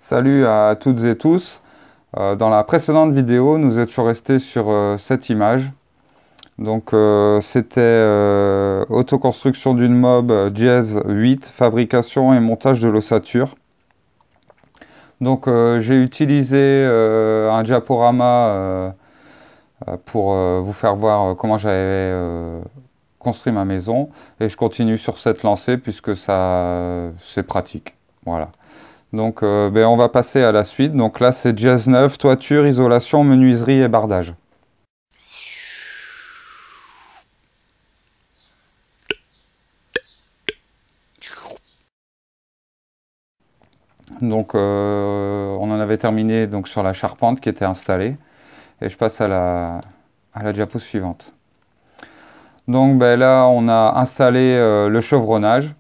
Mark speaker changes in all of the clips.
Speaker 1: Salut à toutes et tous. Dans la précédente vidéo, nous étions restés sur cette image. Donc c'était autoconstruction d'une mob Jazz 8, fabrication et montage de l'ossature. Donc j'ai utilisé un diaporama pour vous faire voir comment j'avais construit ma maison. Et je continue sur cette lancée puisque ça c'est pratique. Voilà. Donc on va passer à la suite. Donc là c'est Jazz 9, toiture, isolation, menuiserie et bardage. Donc on en avait terminé donc, sur la charpente qui était installée. Et je passe à la diapo suivante. Donc là on a installé le chevronnage.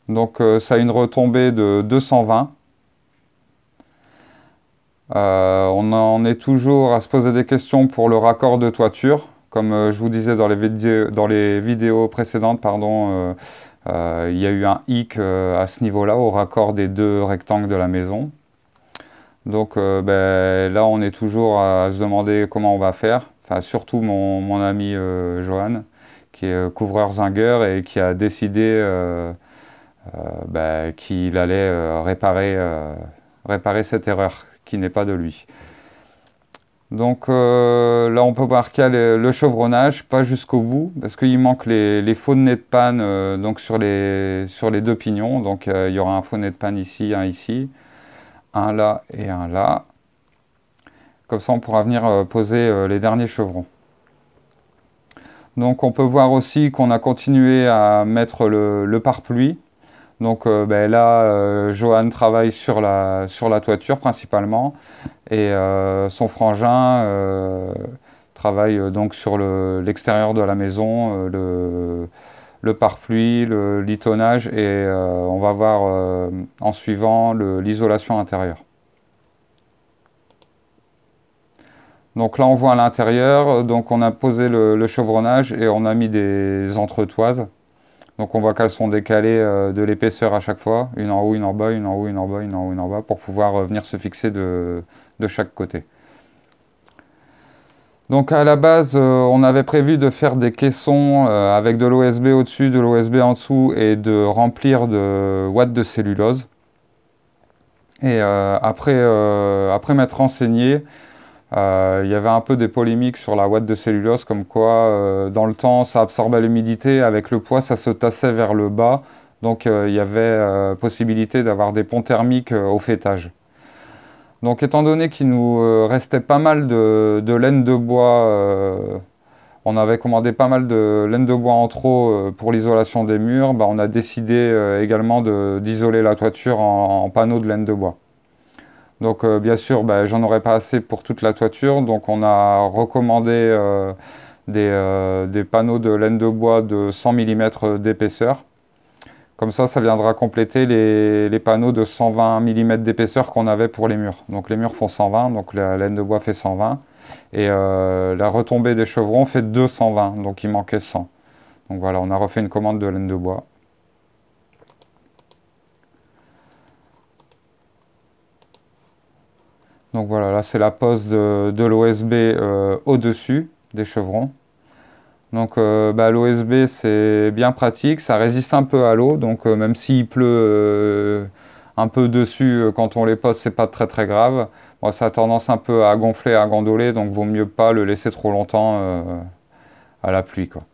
Speaker 1: Donc ça a une retombée de 220. On en est toujours à se poser des questions pour le raccord de toiture. Comme je vous disais dans les vidéos précédentes, il y a eu un hic à ce niveau-là, au raccord des deux rectangles de la maison. Donc là, on est toujours à se demander comment on va faire. Enfin, surtout mon ami Johan, qui est couvreur zingueur et qui a décidé qu'il allait réparer cette erreur qui n'est pas de lui. Donc là, on peut marquer le chevronnage, pas jusqu'au bout, parce qu'il manque les faux nez de panne donc sur les deux pignons. Donc il y aura un faux nez de panne ici, un là et un là. Comme ça, on pourra venir poser les derniers chevrons. Donc on peut voir aussi qu'on a continué à mettre le pare-pluie. Donc là, Johan travaille sur la toiture principalement et son frangin travaille donc sur l'extérieur de la maison, le pare-pluie, le litonnage et on va voir en suivant l'isolation intérieure. Donc là on voit à l'intérieur, donc on a posé le chevronnage et on a mis des entretoises. Donc on voit qu'elles sont décalées de l'épaisseur à chaque fois, une en haut, une en bas, une en haut, une en bas, une en haut, une en bas, pour pouvoir venir se fixer de chaque côté. Donc à la base, on avait prévu de faire des caissons avec de l'OSB au-dessus, de l'OSB en dessous et de remplir de watts de cellulose. Et après m'être renseigné, il y avait un peu des polémiques sur la ouate de cellulose, comme quoi dans le temps ça absorbait l'humidité, avec le poids ça se tassait vers le bas, donc il y avait possibilité d'avoir des ponts thermiques au fêtage. Donc étant donné qu'il nous restait pas mal de laine de bois, on avait commandé pas mal de laine de bois en trop pour l'isolation des murs, on a décidé également d'isoler la toiture en panneaux de laine de bois. Donc bien sûr, j'en aurais pas assez pour toute la toiture, donc on a recommandé des panneaux de laine de bois de 100 mm d'épaisseur. Comme ça viendra compléter les panneaux de 120 mm d'épaisseur qu'on avait pour les murs. Donc les murs font 120, donc la laine de bois fait 120. Et la retombée des chevrons fait 220, donc il manquait 100. Donc voilà, on a refait une commande de laine de bois. Donc voilà, là c'est la pose de l'OSB au-dessus des chevrons. Donc l'OSB c'est bien pratique, ça résiste un peu à l'eau, donc même s'il pleut un peu dessus quand on les pose, c'est pas très très grave. Bon, ça a tendance un peu à gonfler, à gondoler, donc vaut mieux pas le laisser trop longtemps à la pluie, quoi.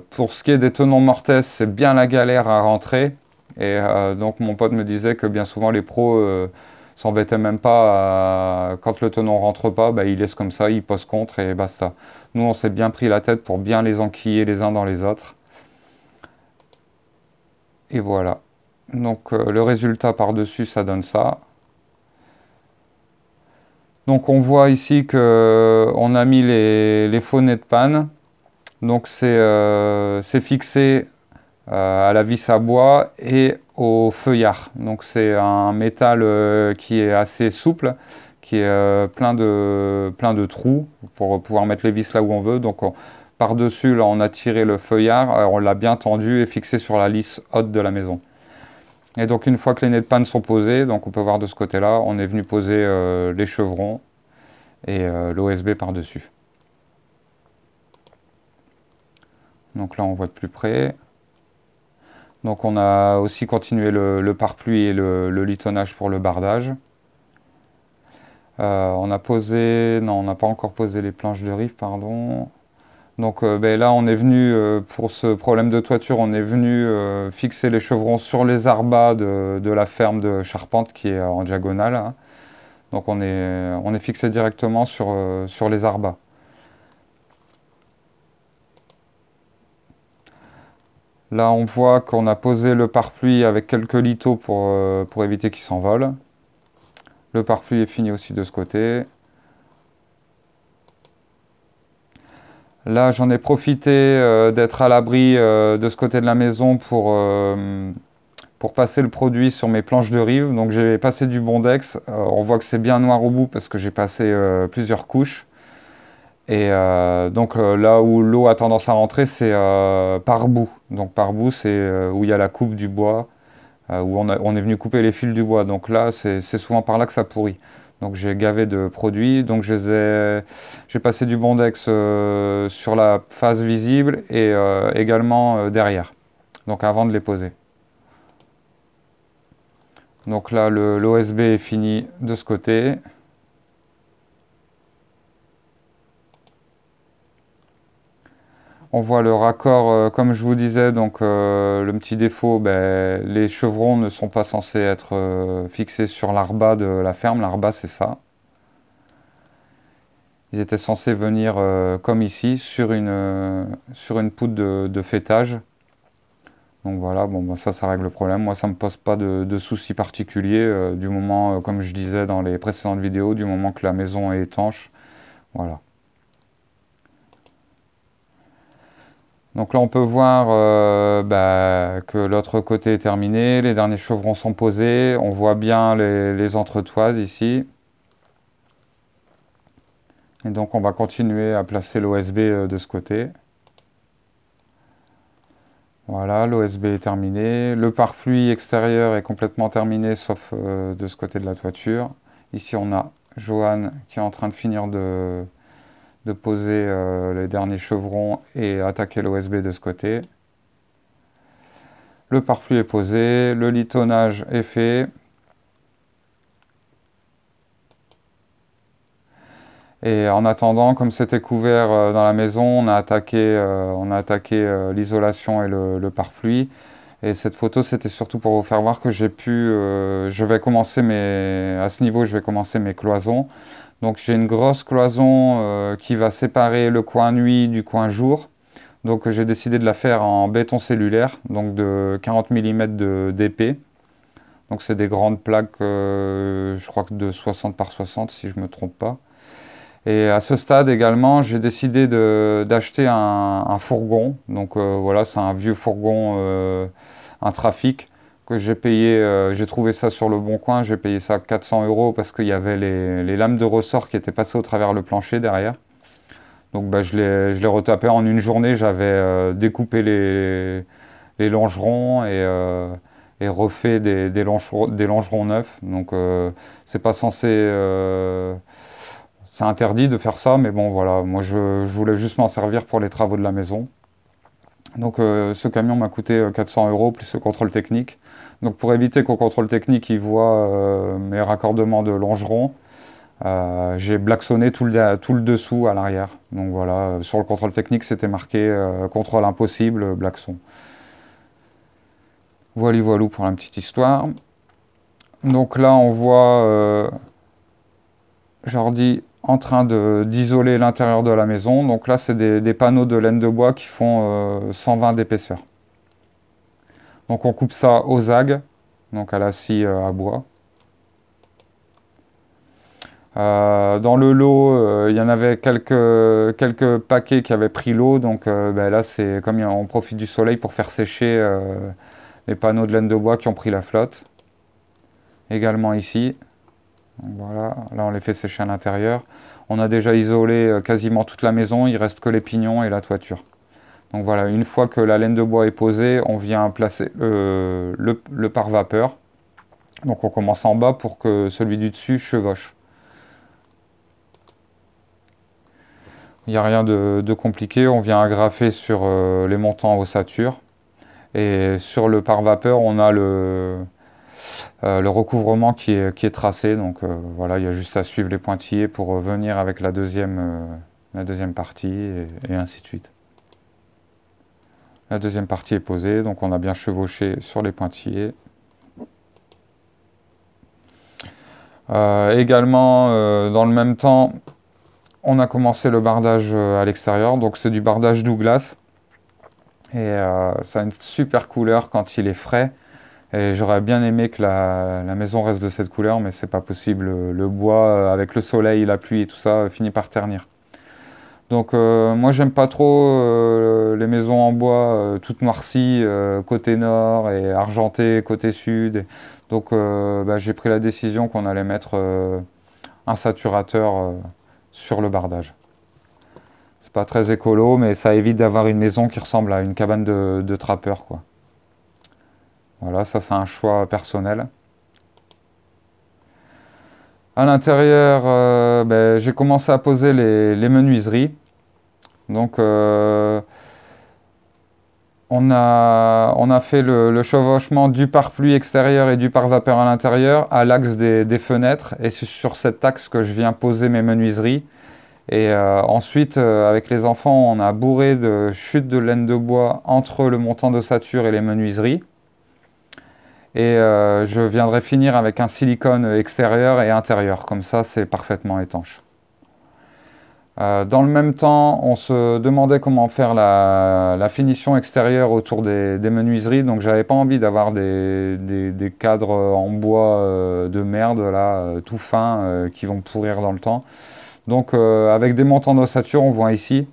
Speaker 1: Pour ce qui est des tenons mortaises, c'est bien la galère à rentrer. Et donc mon pote me disait que bien souvent les pros s'embêtaient même pas quand le tenon rentre pas, ils laissent comme ça, ils posent contre et basta. Nous on s'est bien pris la tête pour bien les enquiller les uns dans les autres. Et voilà. Donc le résultat par-dessus ça donne ça. Donc on voit ici que on a mis les faux nez de panne. Donc c'est fixé à la vis à bois et au feuillard. Donc c'est un métal qui est assez souple, qui est plein de trous pour pouvoir mettre les vis là où on veut. Donc par-dessus, là, on a tiré le feuillard, on l'a bien tendu et fixé sur la lisse haute de la maison. Et donc une fois que les nez de panne sont posés, donc on peut voir de ce côté-là, on est venu poser les chevrons et l'OSB par-dessus. Donc là on voit de plus près. Donc on a aussi continué le pare-pluie et le litonnage pour le bardage. On a posé, non on n'a pas encore posé les planches de rive, pardon. Donc ben là on est venu, pour ce problème de toiture, on est venu fixer les chevrons sur les arbats de la ferme de charpente qui est en diagonale, hein. Donc on est fixé directement sur les arbats. Là on voit qu'on a posé le pare-pluie avec quelques lithos pour éviter qu'il s'envole. Le pare-pluie est fini aussi de ce côté. Là, j'en ai profité d'être à l'abri de ce côté de la maison pour passer le produit sur mes planches de rive. Donc j'ai passé du Bondex. On voit que c'est bien noir au bout parce que j'ai passé plusieurs couches. Et donc là où l'eau a tendance à rentrer, c'est par bout. Donc par bout, c'est où il y a la coupe du bois, où on est venu couper les fils du bois. Donc là, c'est souvent par là que ça pourrit. Donc j'ai gavé de produits, donc j'ai passé du Bondex sur la face visible et également derrière, donc avant de les poser. Donc là l'OSB est fini de ce côté. On voit le raccord, comme je vous disais, donc le petit défaut, ben, les chevrons ne sont pas censés être fixés sur l'arbat de la ferme. L'arbat, c'est ça. Ils étaient censés venir comme ici, sur une poutre de fêtage. Donc voilà, bon, ben, ça règle le problème. Moi, ça ne me pose pas de soucis particuliers, du moment, comme je disais dans les précédentes vidéos, du moment que la maison est étanche. Voilà. Donc là, on peut voir bah, que l'autre côté est terminé, les derniers chevrons sont posés, on voit bien les entretoises ici. Et donc on va continuer à placer l'OSB de ce côté. Voilà, l'OSB est terminé. Le pare-pluie extérieur est complètement terminé, sauf de ce côté de la toiture. Ici, on a Johan qui est en train de finir de poser les derniers chevrons et attaquer l'OSB de ce côté. Le pare-pluie est posé, le litonnage est fait. Et en attendant, comme c'était couvert dans la maison, on a attaqué l'isolation et le pare-pluie. Et cette photo, c'était surtout pour vous faire voir que je vais commencer à ce niveau, je vais commencer mes cloisons. Donc j'ai une grosse cloison qui va séparer le coin nuit du coin jour. Donc j'ai décidé de la faire en béton cellulaire, donc de 40 mm d'épais. Donc c'est des grandes plaques, je crois que de 60 par 60 si je ne me trompe pas. Et à ce stade également, j'ai décidé d'acheter un fourgon. Donc voilà, c'est un vieux fourgon, un Trafic que j'ai payé. J'ai trouvé ça sur le Bon Coin. J'ai payé ça 400 € parce qu'il y avait les lames de ressort qui étaient passées au travers le plancher derrière. Donc bah, je l'ai retapé en une journée. J'avais découpé les longerons et refait des longerons neufs. Donc c'est pas censé. C'est interdit de faire ça, mais bon voilà, moi je voulais juste m'en servir pour les travaux de la maison. Donc ce camion m'a coûté 400 € plus le contrôle technique. Donc pour éviter qu'au contrôle technique il voit mes raccordements de longerons, j'ai blacksonné tout le dessous à l'arrière. Donc voilà, sur le contrôle technique c'était marqué contrôle impossible, blackson. Voilà pour la petite histoire. Donc là on voit Jordi en train d'isoler l'intérieur de la maison. Donc là, c'est des panneaux de laine de bois qui font 120 d'épaisseur. Donc on coupe ça aux zags, donc à la scie à bois. Dans le lot, il y en avait quelques paquets qui avaient pris l'eau. Donc ben là, c'est comme on profite du soleil pour faire sécher les panneaux de laine de bois qui ont pris la flotte. Également ici. Donc voilà, là on les fait sécher à l'intérieur. On a déjà isolé quasiment toute la maison, il reste que les pignons et la toiture. Donc voilà, une fois que la laine de bois est posée, on vient placer le pare-vapeur. Donc on commence en bas pour que celui du dessus chevauche. Il n'y a rien de compliqué, on vient agrafer sur les montants en ossature. Et sur le pare-vapeur, on a le recouvrement qui est tracé. Donc voilà, il y a juste à suivre les pointillés pour venir avec la deuxième partie et ainsi de suite. La deuxième partie est posée, donc on a bien chevauché sur les pointillés. Également, dans le même temps, on a commencé le bardage à l'extérieur. Donc c'est du bardage Douglas. Et ça a une super couleur quand il est frais. Et j'aurais bien aimé que la maison reste de cette couleur, mais c'est pas possible. Le bois, avec le soleil, la pluie et tout ça, finit par ternir. Donc moi j'aime pas trop les maisons en bois toutes noircies côté nord et argentées côté sud. Donc bah, j'ai pris la décision qu'on allait mettre un saturateur sur le bardage. C'est pas très écolo, mais ça évite d'avoir une maison qui ressemble à une cabane de trappeur, quoi. Voilà, ça c'est un choix personnel. À l'intérieur, ben, j'ai commencé à poser les menuiseries. Donc on a fait le chevauchement du pare-pluie extérieur et du pare-vapeur à l'intérieur à l'axe des fenêtres. Et c'est sur cet axe que je viens poser mes menuiseries. Et ensuite, avec les enfants, on a bourré de chutes de laine de bois entre le montant d'ossature et les menuiseries. Et je viendrai finir avec un silicone extérieur et intérieur. Comme ça, c'est parfaitement étanche. Dans le même temps, on se demandait comment faire la finition extérieure autour des menuiseries. Donc, j'avais pas envie d'avoir des cadres en bois de merde, là, tout fins, qui vont pourrir dans le temps. Donc, avec des montants d'ossature, on voit ici.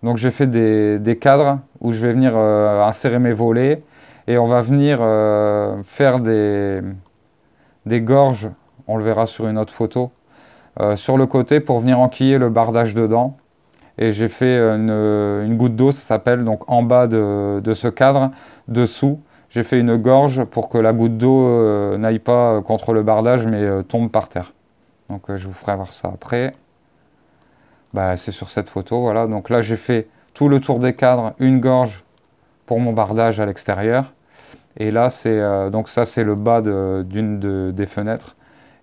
Speaker 1: Donc, j'ai fait des cadres où je vais venir insérer mes volets. Et on va venir faire des gorges, on le verra sur une autre photo, sur le côté pour venir enquiller le bardage dedans. Et j'ai fait une goutte d'eau, ça s'appelle, donc en bas de ce cadre, dessous. J'ai fait une gorge pour que la goutte d'eau n'aille pas contre le bardage, mais tombe par terre. Donc je vous ferai voir ça après. Bah, c'est sur cette photo, voilà. Donc là, j'ai fait tout le tour des cadres, une gorge pour mon bardage à l'extérieur. Et là, donc ça, c'est le bas d'une des fenêtres.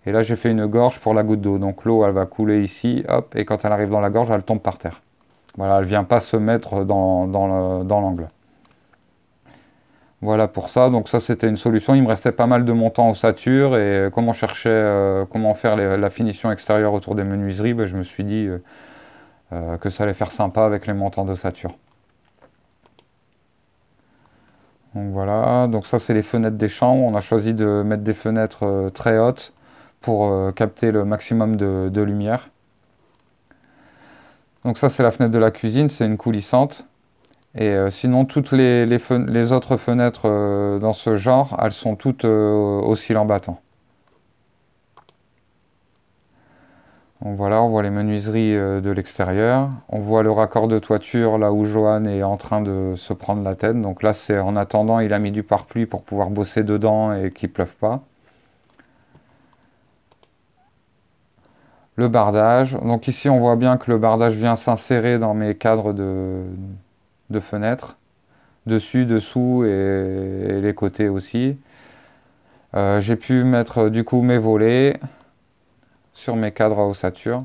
Speaker 1: Et là, j'ai fait une gorge pour la goutte d'eau. Donc l'eau, elle va couler ici, hop, et quand elle arrive dans la gorge, elle tombe par terre. Voilà, elle ne vient pas se mettre dans l'angle. Voilà pour ça. Donc ça, c'était une solution. Il me restait pas mal de montants ossature. Et comme on cherchait comment faire la finition extérieure autour des menuiseries, ben, je me suis dit que ça allait faire sympa avec les montants d'ossature. Donc voilà, donc ça c'est les fenêtres des chambres. On a choisi de mettre des fenêtres très hautes pour capter le maximum de lumière. Donc ça c'est la fenêtre de la cuisine, c'est une coulissante. Et sinon toutes les autres fenêtres dans ce genre, elles sont toutes oscillant battant. Donc voilà, on voit les menuiseries de l'extérieur. On voit le raccord de toiture là où Johan est en train de se prendre la tête. Donc là, c'est en attendant, il a mis du pare-pluie pour pouvoir bosser dedans et qu'il ne pleuve pas. Le bardage. Donc ici, on voit bien que le bardage vient s'insérer dans mes cadres de fenêtres. Dessus, dessous et les côtés aussi. J'ai pu mettre du coup mes volets sur mes cadres à ossature.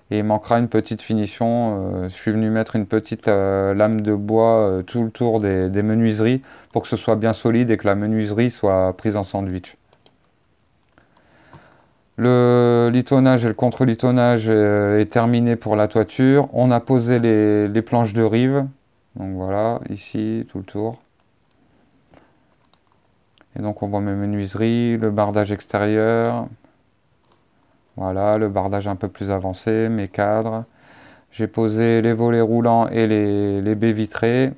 Speaker 1: Et il manquera une petite finition. Je suis venu mettre une petite lame de bois tout le tour des menuiseries pour que ce soit bien solide et que la menuiserie soit prise en sandwich. Le litonnage et le contre-litonnage est terminé pour la toiture. On a posé les planches de rive. Donc voilà, ici, tout le tour. Et donc on voit mes menuiseries, le bardage extérieur. Voilà, le bardage un peu plus avancé, mes cadres. J'ai posé les volets roulants et les baies vitrées.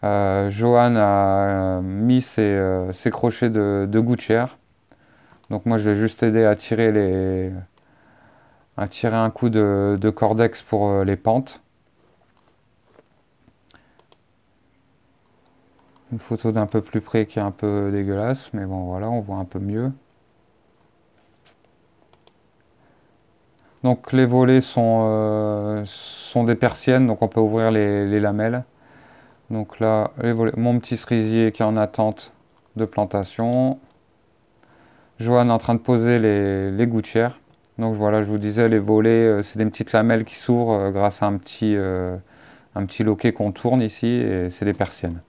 Speaker 1: Johan a mis ses crochets de gouttière. Donc moi je l'ai juste aidé à tirer un coup de cordex pour les pentes. Une photo d'un peu plus près qui est un peu dégueulasse, mais bon voilà, on voit un peu mieux. Donc les volets sont des persiennes, donc on peut ouvrir les lamelles. Donc là, les volets, mon petit cerisier qui est en attente de plantation. Johan est en train de poser les gouttières. Donc voilà, je vous disais, les volets, c'est des petites lamelles qui s'ouvrent grâce à un petit loquet qu'on tourne ici, et c'est des persiennes.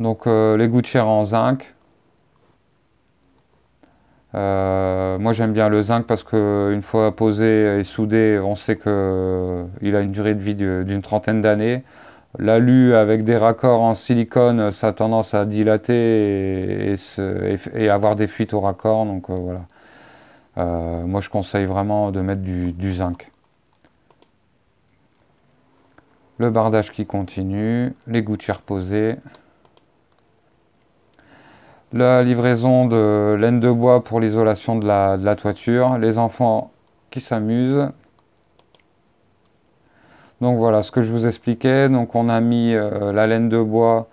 Speaker 1: Donc les gouttières en zinc. Moi j'aime bien le zinc parce qu'une fois posé et soudé, on sait qu'il a une durée de vie d'une trentaine d'années. L'alu avec des raccords en silicone, ça a tendance à dilater et avoir des fuites au raccord. Donc voilà. Moi je conseille vraiment de mettre du zinc. Le bardage qui continue, les gouttières posées. La livraison de laine de bois pour l'isolation de la toiture. Les enfants qui s'amusent. Donc voilà ce que je vous expliquais. Donc on a mis la laine de bois.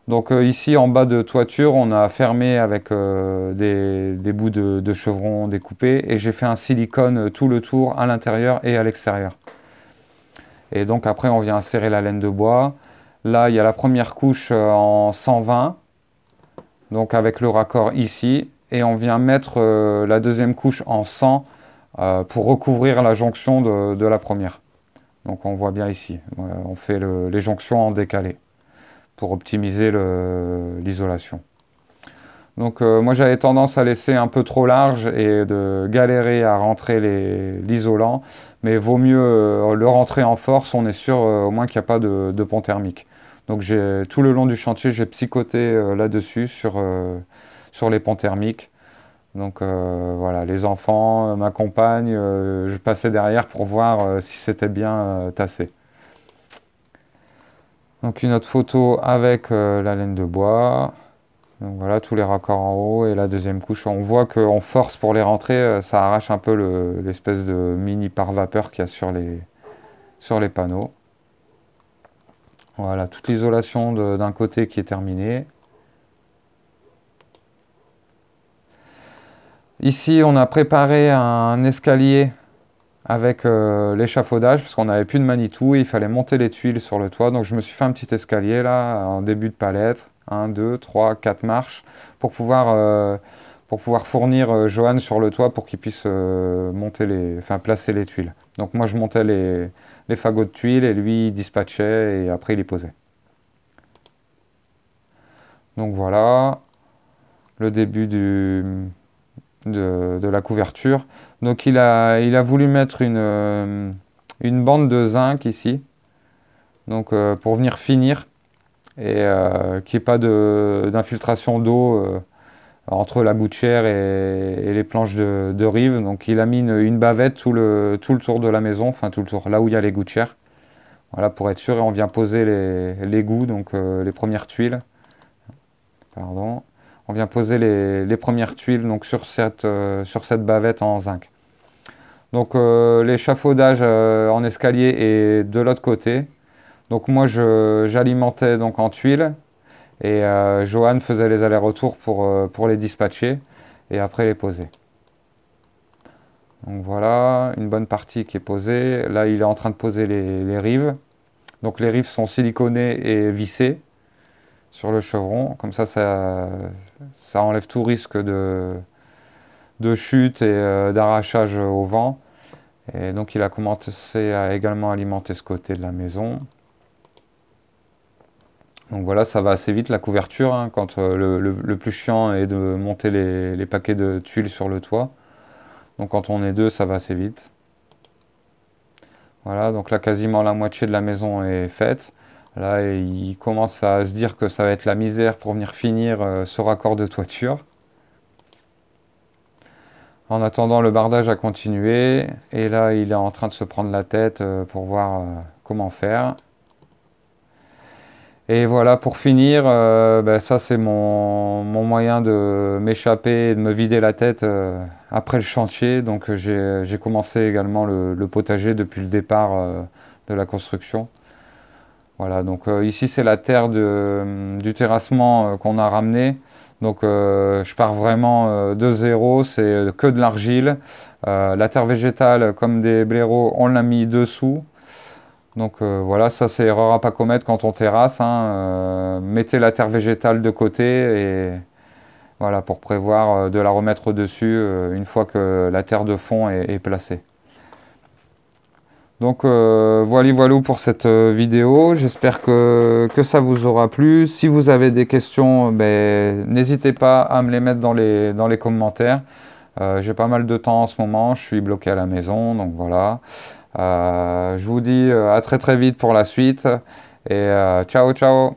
Speaker 1: Donc ici en bas de toiture, on a fermé avec des bouts de chevron découpés. Et j'ai fait un silicone tout le tour à l'intérieur et à l'extérieur. Et donc après on vient insérer la laine de bois. Là il y a la première couche en 120. Donc avec le raccord ici, et on vient mettre la deuxième couche en 100 pour recouvrir la jonction de la première. Donc on voit bien ici, on fait les jonctions en décalé pour optimiser l'isolation. Donc moi j'avais tendance à laisser un peu trop large et de galérer à rentrer l'isolant, mais vaut mieux le rentrer en force, on est sûr au moins qu'il n'y a pas de pont thermique. Donc tout le long du chantier, j'ai psychoté là-dessus sur les ponts thermiques. Donc voilà, les enfants m'accompagnent, je passais derrière pour voir si c'était bien tassé. Donc une autre photo avec la laine de bois. Donc voilà, tous les raccords en haut et la deuxième couche. On voit qu'on force pour les rentrer, ça arrache un peu l'espèce de mini pare-vapeur qu'il y a sur les panneaux. Voilà, toute l'isolation d'un côté qui est terminée. Ici, on a préparé un escalier avec l'échafaudage, parce qu'on n'avait plus de Manitou, et il fallait monter les tuiles sur le toit. Donc je me suis fait un petit escalier là, en début de palette, 1, 2, 3, 4 marches, pour pouvoir fournir Johan sur le toit pour qu'il puisse placer les tuiles. Donc moi je montais les fagots de tuiles, et lui il dispatchait, et après il les posait. Donc voilà, le début de la couverture. Donc il a voulu mettre une bande de zinc ici, donc pour venir finir, et qu'il n'y ait pas d'infiltration d'eau entre la gouttière et les planches de rive. Donc il a mis une bavette tout le tour de la maison, enfin tout le tour, là où il y a les gouttières. Voilà, pour être sûr, et on vient poser les gouts, donc les premières tuiles. Pardon. On vient poser les premières tuiles donc, sur cette bavette en zinc. Donc l'échafaudage en escalier est de l'autre côté. Donc moi j'alimentais donc en tuiles, et Johan faisait les allers-retours pour les dispatcher et après les poser. Donc voilà, une bonne partie qui est posée. Là il est en train de poser les rives. Donc les rives sont siliconées et vissées sur le chevron. Comme ça enlève tout risque de chute et d'arrachage au vent. Et donc il a commencé à également alimenter ce côté de la maison. Donc voilà, ça va assez vite la couverture, hein, quand le plus chiant est de monter les paquets de tuiles sur le toit. Donc quand on est deux, ça va assez vite. Voilà, donc là quasiment la moitié de la maison est faite. Là, il commence à se dire que ça va être la misère pour venir finir ce raccord de toiture. En attendant, le bardage a continué, et là il est en train de se prendre la tête pour voir comment faire. Et voilà, pour finir, ça c'est mon moyen de m'échapper et de me vider la tête après le chantier. Donc j'ai commencé également le potager depuis le départ de la construction. Voilà, donc ici c'est la terre du terrassement qu'on a ramené. Donc je pars vraiment de zéro, c'est que de l'argile. La terre végétale, comme des blaireaux, on l'a mis dessous. Donc voilà, ça c'est erreur à pas commettre quand on terrasse, hein. Mettez la terre végétale de côté et voilà, pour prévoir de la remettre dessus une fois que la terre de fond est placée. Donc voilà pour cette vidéo, j'espère que ça vous aura plu. Si vous avez des questions, ben, n'hésitez pas à me les mettre dans les commentaires. J'ai pas mal de temps en ce moment, je suis bloqué à la maison, donc voilà. Je vous dis à très très vite pour la suite et ciao ciao.